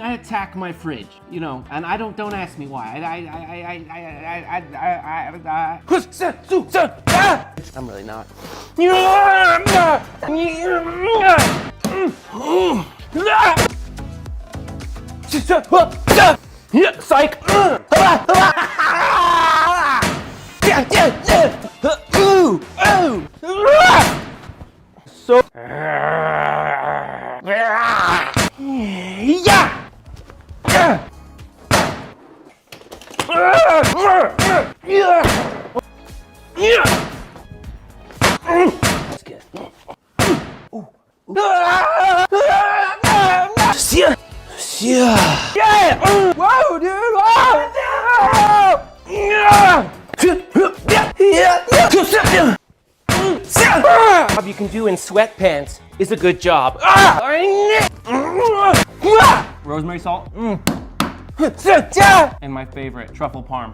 I attack my fridge, you know, and don't ask me why. I'm really not. Psych! So that's good. Yeah! Whoa, dude! Job you can do in sweatpants is a good job. Rosemary salt. And my favorite, truffle parm.